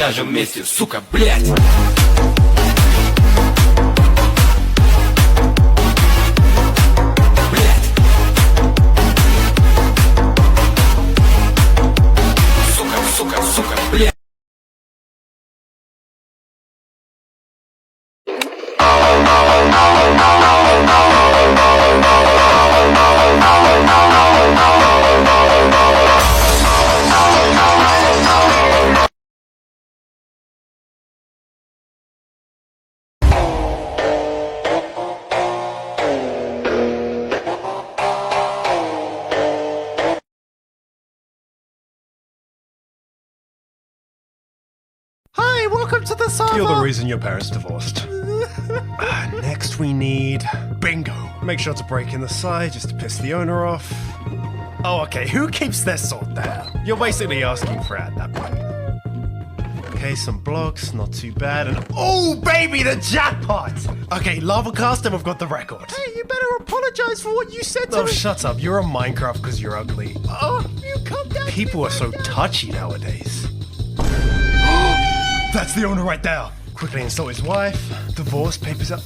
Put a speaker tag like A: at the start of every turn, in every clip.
A: ляжем вместе, сука, блядь. Сука, блядь.
B: Hi, welcome to the server!
C: You're the reason your parents divorced. Next we need bingo. Make sure to break in the side just to piss the owner off. Oh, okay, who keeps their sword there? You're basically asking for it at that point. Okay, some blocks, not too bad, and oh baby, the jackpot! Okay, lava cast and we've got the record.
B: Hey, you better apologize for what you said to
C: Oh,
B: me!
C: shut up, you're on Minecraft because you're ugly.
B: Oh, you come down.
C: People are so touchy nowadays. That's the owner right there. Quickly insult his wife. Divorce papers up.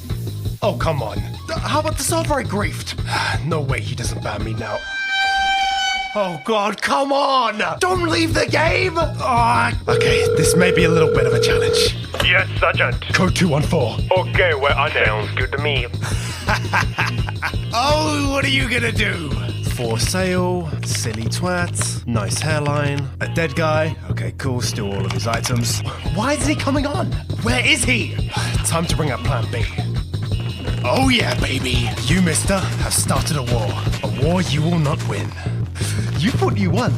C: Oh, come on. How about the server I griefed? No way he doesn't ban me now. Oh god, come on! Don't leave the game! Okay, this may be a little bit of a challenge.
D: Yes, Sergeant.
C: Code 214.
D: Okay, we're on it. Sounds good to me.
C: Oh, what are you gonna do? For sale, silly twat, nice hairline, a dead guy. Okay, cool, steal all of his items. Why isn't he coming on? Where is he? Time to bring out plan B. Oh yeah, baby. You, mister, have started a war. A war you will not win. You thought you won.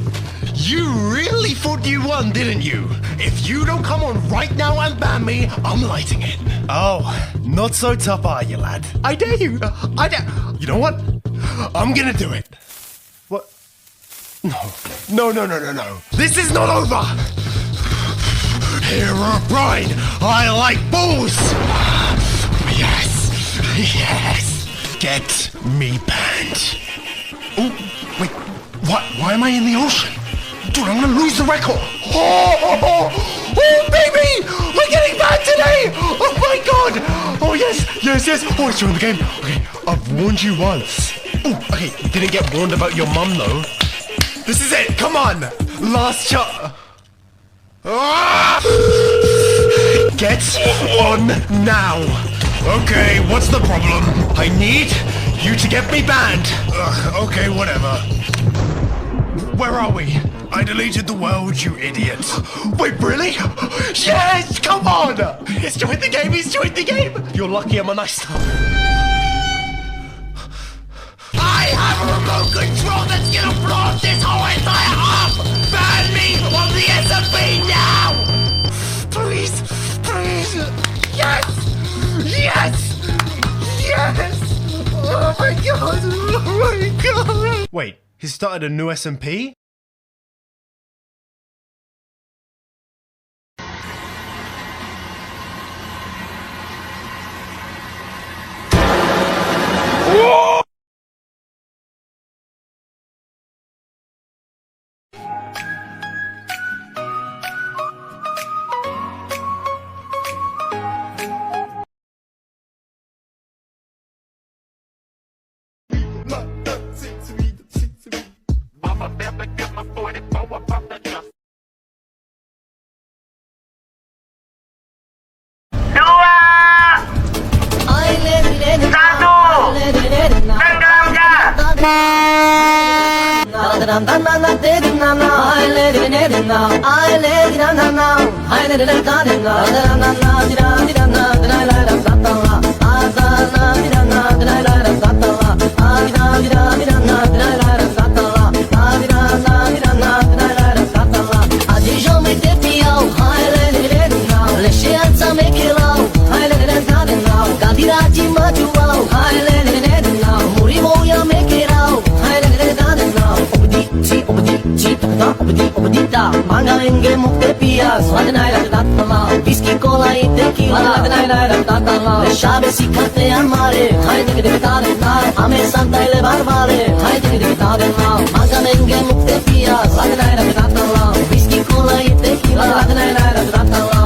C: You really thought you won, didn't you? If you don't come on right now and ban me, I'm lighting it. Oh, not so tough are you, lad? I dare you. I dare. You know what? I'm gonna do it. What? No. This is not over. Herobrine, I like bulls. Yes. Get me banned. Oh, wait. What? Why am I in the ocean? Dude, I'm gonna lose the record. Oh, baby! We're getting banned today! Oh my god! Oh, yes. Oh, it's during the game. Okay, I've warned you once. Oh, okay, you didn't get warned about your mum, though. This is it. Come on. Last shot. Get on now. Okay, what's the problem? I need you to get me banned. Okay, whatever. Where are we? I deleted the world, you idiot. Wait, really? Yes, come on! He's joined the game, You're lucky I'm a nice star. I have a remote control that's gonna blow up this whole entire hub! Ban me on the SMP now! Please! Yes! Oh my god! Wait, he started a new SMP?
E: Mangaenge mukte piya swad nahi lagta tama whisky cola e tequila lag nahi lagta tama shabe sikhate hamare hai dik dik ta na hame santaile barbare hai dik dik ta na mangaenge mukte piya swad nahi lagta tama whisky cola e tequila lag nahi lagta tama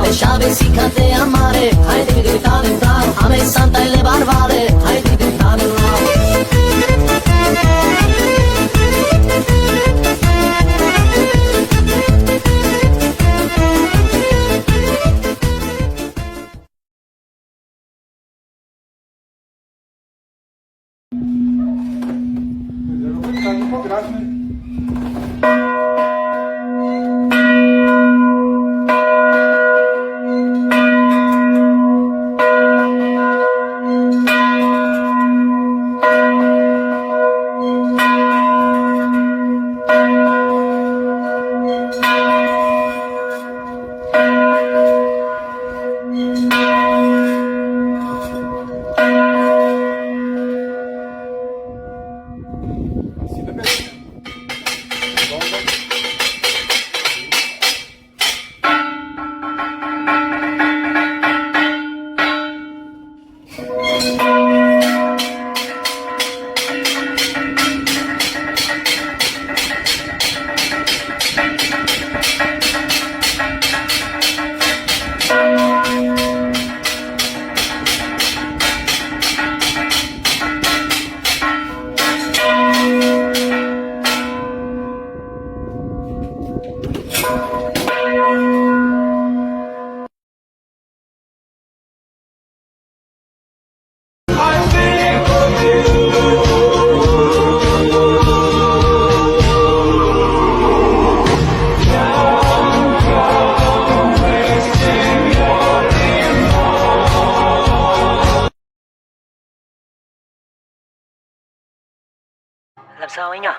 E: sao anh ạ?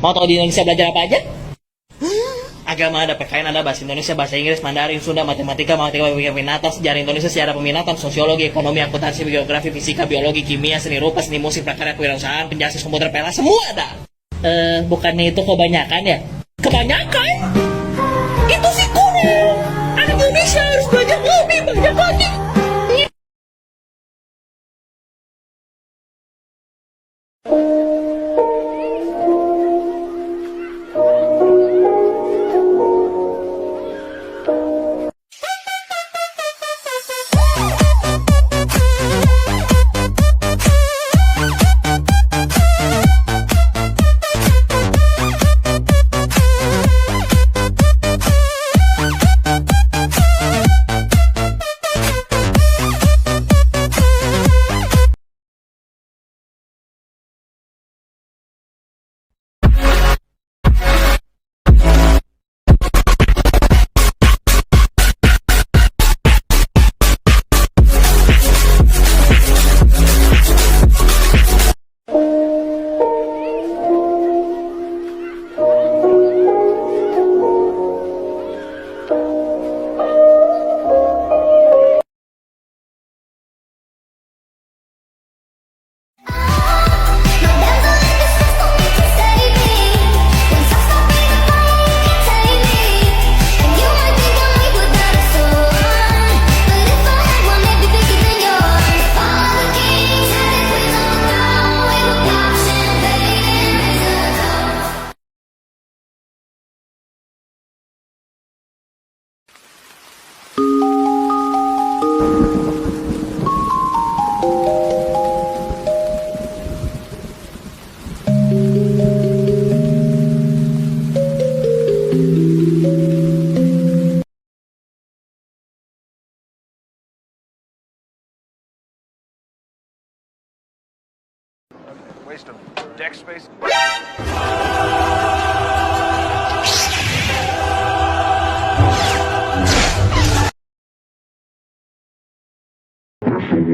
F: Mau tahu di Indonesia belajar apa aja? Agama ada, PKN ada, bahasa Indonesia, bahasa Inggris, Mandarin, Sunda, matematika, peminatan, sejarah Indonesia, sejarah peminatan, sosiologi, ekonomi, akuntansi, geografi, fisika, biologi, kimia, seni rupa, seni musik, prakarya, kewirausahaan, penjelasan komputer, pela, semua ada. Bukannya itu kebanyakan ya? Kebanyakan? Itu sih kurang. Anak Indonesia harus belajar lebih banyak lagi.
D: Waste of deck space.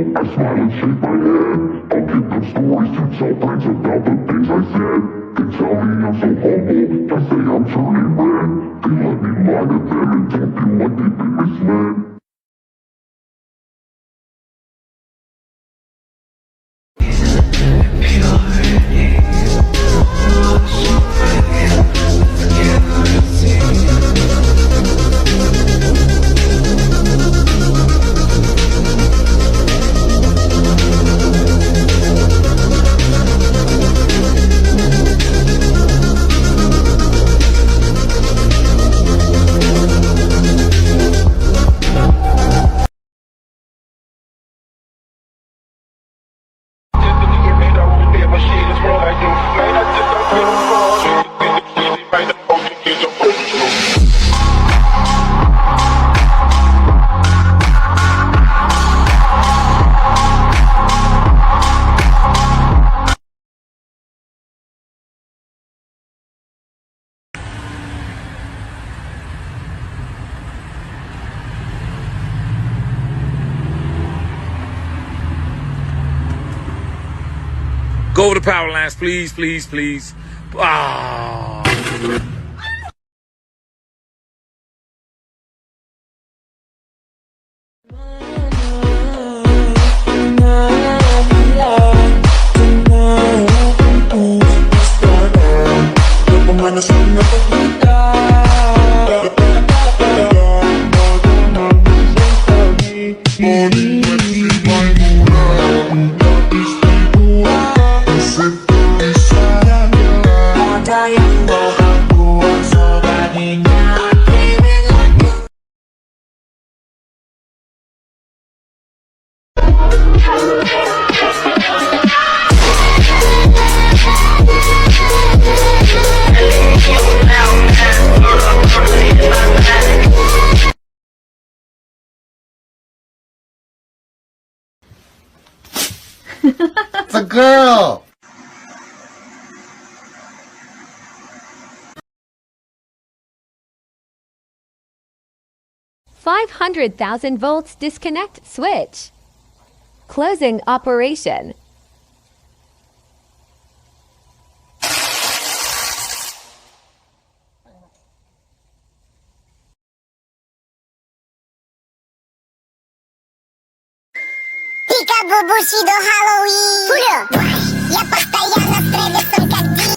G: I smile and shake my head. I'll give them stories to tell friends about the things I said. They tell me I'm so humble, I say I'm turning red. They let me lie to them and don't feel like they've been misled.
A: Go over the power lines, please, please, please. Ah.
H: It's a girl!
I: $500,000 disconnect switch. Closing operation.
J: Пикабу Бусидо Хэллоуин. Фулю. Я постоянно с Трэвисом как ди.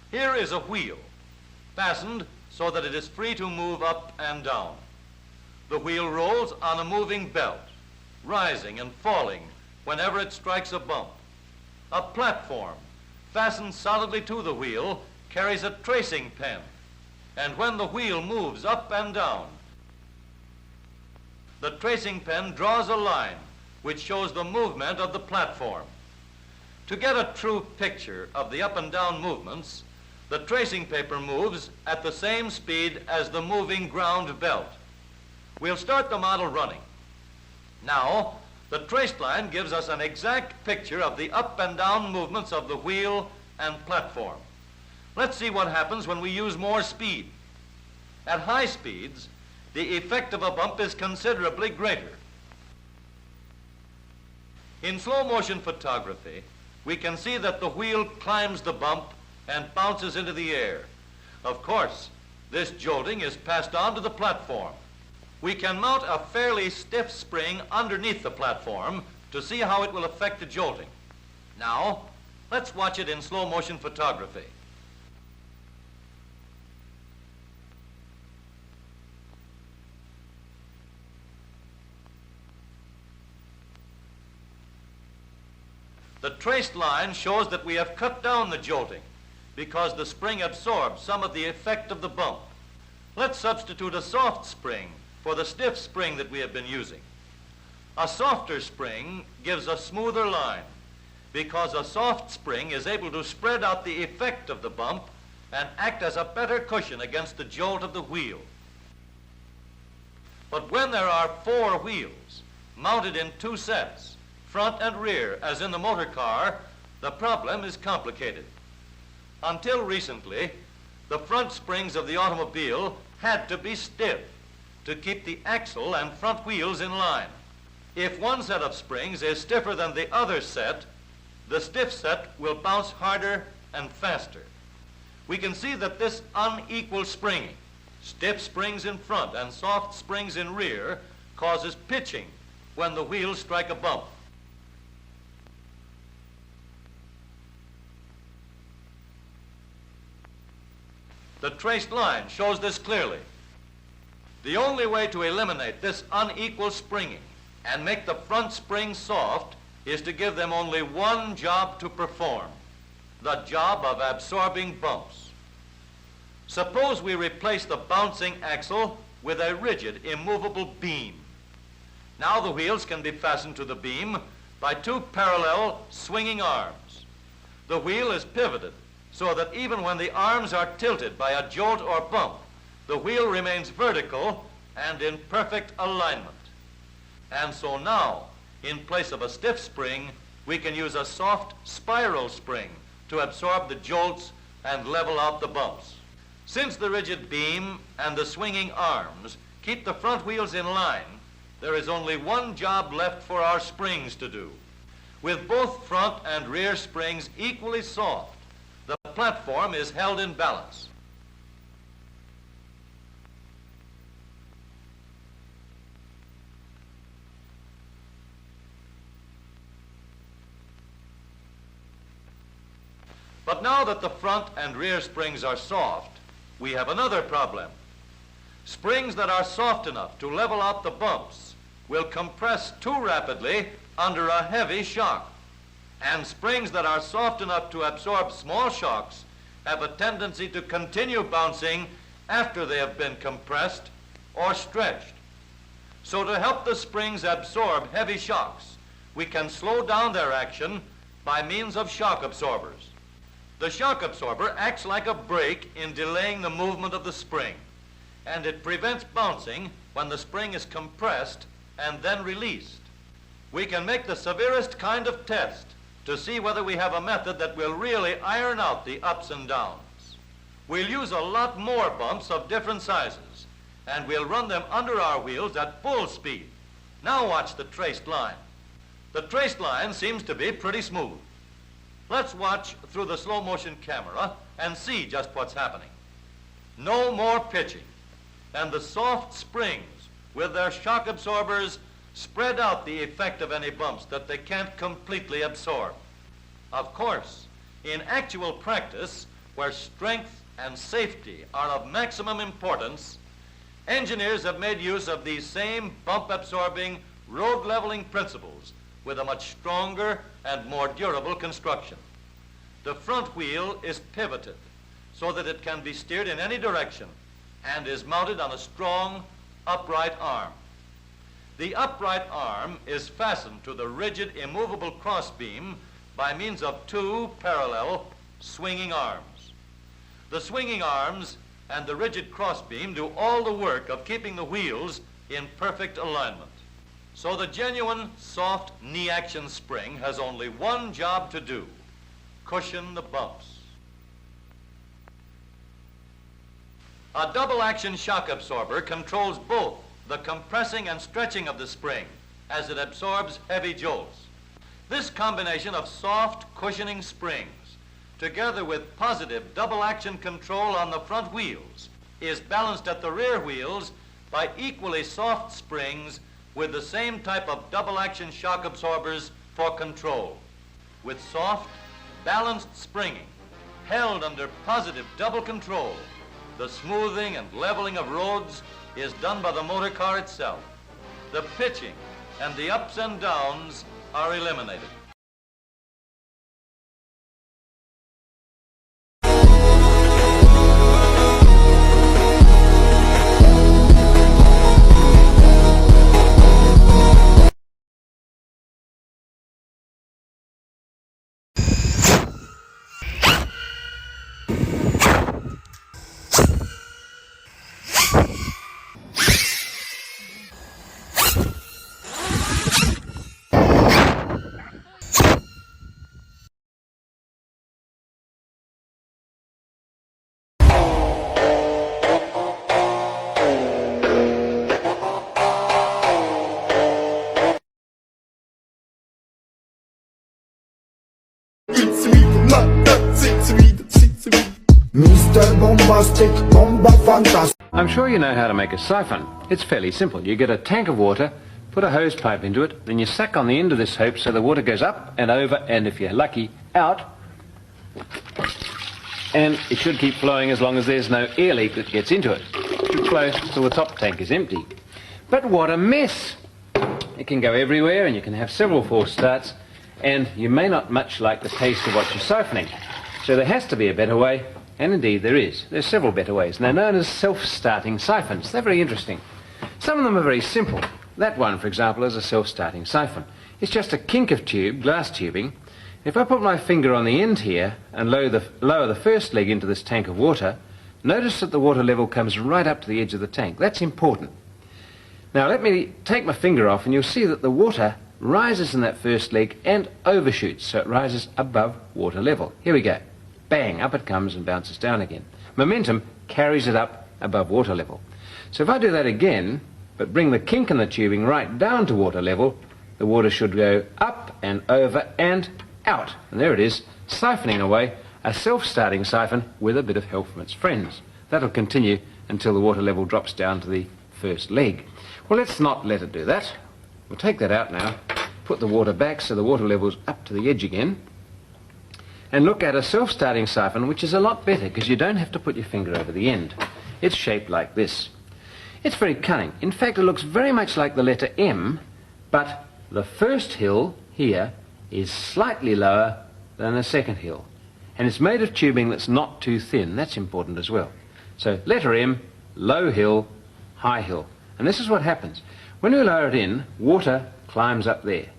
K: Here is a wheel, fastened so that it is free to move up and down. The wheel rolls on a moving belt, rising and falling whenever it strikes a bump. A platform, fastened solidly to the wheel, carries a tracing pen, and when the wheel moves up and down, the tracing pen draws a line which shows the movement of the platform. To get a true picture of the up and down movements, the tracing paper moves at the same speed as the moving ground belt. We'll start the model running. Now, the traced line gives us an exact picture of the up and down movements of the wheel and platform. Let's see what happens when we use more speed. At high speeds, the effect of a bump is considerably greater. In slow motion photography, we can see that the wheel climbs the bump and bounces into the air. Of course, this jolting is passed on to the platform. We can mount a fairly stiff spring underneath the platform to see how it will affect the jolting. Now, let's watch it in slow motion photography. The traced line shows that we have cut down the jolting because the spring absorbs some of the effect of the bump. Let's substitute a soft spring for the stiff spring that we have been using. A softer spring gives a smoother line because a soft spring is able to spread out the effect of the bump and act as a better cushion against the jolt of the wheel. But when there are 4 wheels mounted in 2 sets, front and rear, as in the motor car, the problem is complicated. Until recently, the front springs of the automobile had to be stiff to keep the axle and front wheels in line. If one set of springs is stiffer than the other set, the stiff set will bounce harder and faster. We can see that this unequal springing, stiff springs in front and soft springs in rear, causes pitching when the wheels strike a bump. The traced line shows this clearly. The only way to eliminate this unequal springing and make the front springs soft is to give them only one job to perform, the job of absorbing bumps. Suppose we replace the bouncing axle with a rigid, immovable beam. Now the wheels can be fastened to the beam by two parallel swinging arms. The wheel is pivoted so that even when the arms are tilted by a jolt or bump, the wheel remains vertical and in perfect alignment. And so now, in place of a stiff spring, we can use a soft spiral spring to absorb the jolts and level out the bumps. Since the rigid beam and the swinging arms keep the front wheels in line, there is only one job left for our springs to do. With both front and rear springs equally soft, the platform is held in balance. But now that the front and rear springs are soft, we have another problem. Springs that are soft enough to level out the bumps will compress too rapidly under a heavy shock. And springs that are soft enough to absorb small shocks have a tendency to continue bouncing after they have been compressed or stretched. So to help the springs absorb heavy shocks, we can slow down their action by means of shock absorbers. The shock absorber acts like a brake in delaying the movement of the spring, and it prevents bouncing when the spring is compressed and then released. We can make the severest kind of test to see whether we have a method that will really iron out the ups and downs. We'll use a lot more bumps of different sizes, and we'll run them under our wheels at full speed. Now watch the traced line. The traced line seems to be pretty smooth. Let's watch through the slow motion camera and see just what's happening. No more pitching, and the soft springs with their shock absorbers spread out the effect of any bumps that they can't completely absorb. Of course, in actual practice, where strength and safety are of maximum importance, engineers have made use of these same bump-absorbing, road-leveling principles with a much stronger and more durable construction. The front wheel is pivoted so that it can be steered in any direction and is mounted on a strong, upright arm. The upright arm is fastened to the rigid, immovable crossbeam by means of two parallel swinging arms. The swinging arms and the rigid crossbeam do all the work of keeping the wheels in perfect alignment. So the genuine soft knee action spring has only one job to do: cushion the bumps. A double action shock absorber controls both the compressing and stretching of the spring as it absorbs heavy jolts. This combination of soft cushioning springs, together with positive double action control on the front wheels, is balanced at the rear wheels by equally soft springs with the same type of double action shock absorbers for control. With soft, balanced springing, held under positive double control, the smoothing and leveling of roads is done by the motor car itself. The pitching and the ups and downs are eliminated.
L: Mr. Bombastic, Bomba Fantastic.
M: I'm sure you know how to make a siphon. It's fairly simple. You get a tank of water, put a hose pipe into it, then you suck on the end of this hoop so the water goes up and over, and if you're lucky, out. And it should keep flowing as long as there's no air leak that gets into it. keep close till the top tank is empty. But what a mess! It can go everywhere and you can have several false starts, and you may not much like the taste of what you're siphoning. So there has to be a better way, and indeed there is. There's several better ways, and they're known as self-starting siphons. They're very interesting. Some of them are very simple. That one, for example, is a self-starting siphon. It's just a kink of tube, glass tubing. If I put my finger on the end here and lower the first leg into this tank of water, notice that the water level comes right up to the edge of the tank. That's important. Now let me take my finger off and you'll see that the water rises in that first leg and overshoots, so it rises above water level. Here we go. Bang, up it comes and bounces down again. Momentum carries it up above water level. So if I do that again, but bring the kink in the tubing right down to water level, the water should go up and over and out. And there it is, siphoning away, a self-starting siphon with a bit of help from its friends. That'll continue until the water level drops down to the first leg. Well, let's not let it do that. We'll take that out now, put the water back so the water level's up to the edge again, and look at a self-starting siphon, which is a lot better because you don't have to put your finger over the end. It's shaped like this. It's very cunning. In fact, it looks very much like the letter M, but the first hill here is slightly lower than the second hill. And it's made of tubing that's not too thin. That's important as well. So letter M, low hill, high hill. And this is what happens. When you lower it in, water climbs up there.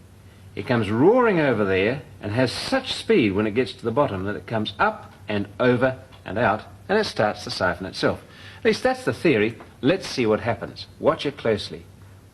M: It comes roaring over there and has such speed when it gets to the bottom that it comes up and over and out, and it starts the siphon itself. At least that's the theory. Let's see what happens. Watch it closely.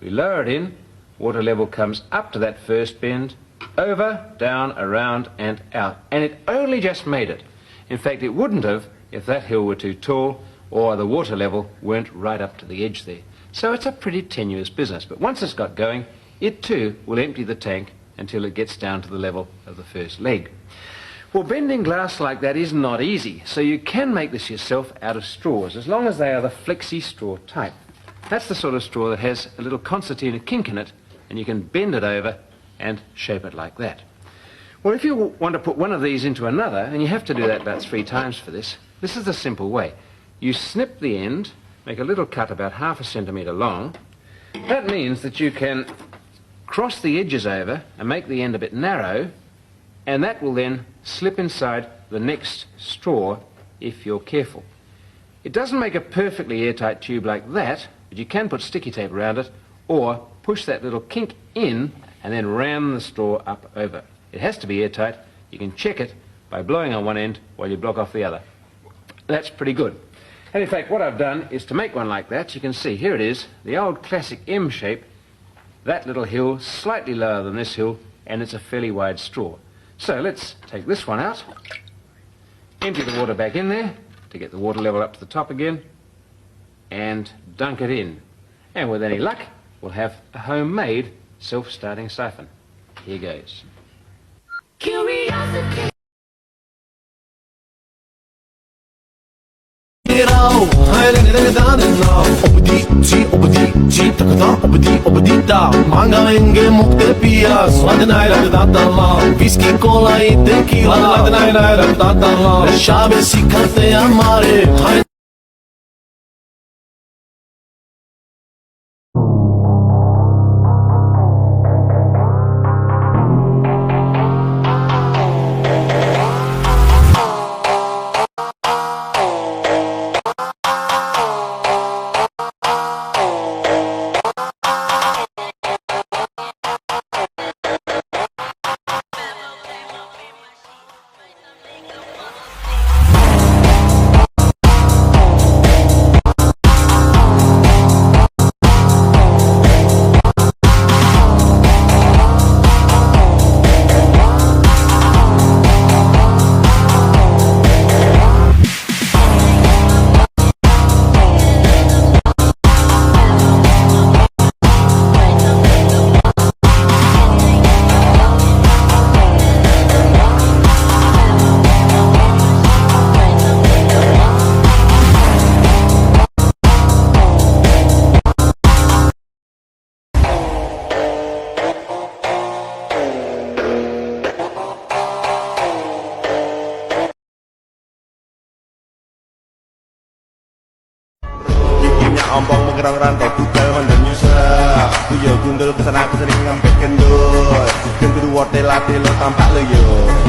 M: We lower it in, water level comes up to that first bend, over, down, around and out. And it only just made it. In fact, it wouldn't have if that hill were too tall or the water level weren't right up to the edge there. So it's a pretty tenuous business, but once it's got going, it too will empty the tank until it gets down to the level of the first leg. Well, bending glass like that is not easy, so you can make this yourself out of straws, as long as they are the flexi straw type. That's the sort of straw that has a little concertina kink in it, and you can bend it over and shape it like that. Well, if you want to put one of these into another, and you have to do that about 3 times for this, this is the simple way. You snip the end, make a little cut about 1/2 centimetre long. That means that you can cross the edges over and make the end a bit narrow, and that will then slip inside the next straw if you're careful. It doesn't make a perfectly airtight tube like that, but you can put sticky tape around it or push that little kink in and then ram the straw up over. It has to be airtight. You can check it by blowing on one end while you block off the other. That's pretty good. And in fact, what I've done is to make one like that. You can see, here it is, the old classic M shape. That little hill, slightly lower than this hill, and it's a fairly wide straw. So let's take this one out, empty the water back in there to get the water level up to the top again, and dunk it in. And with any luck, we'll have a homemade self-starting siphon. Here goes.
E: Curiosity. Whiskey, cola y tequila, las llaves y café amare.
G: orang rantau tutel menyusah. Ku yo gundul kesana kesini ngampet kendul. Gendul wortel lo tampak lo yo.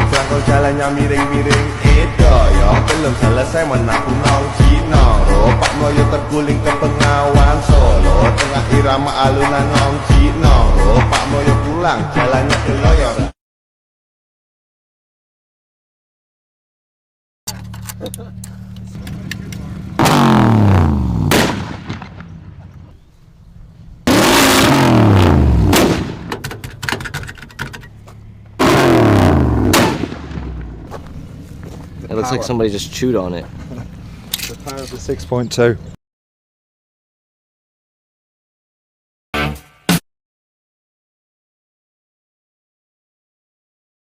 G: Sekarang kau jalannya miring-miring edo yo. Belum selesai menaku nong cinong. Ropak moyo terguling ke Bengawan Solo. Tengah irama alunan nong cinong. Ropak moyo pulang jalannya ke loyor.
N: It looks like somebody just chewed on it.
O: The power of the 6.2.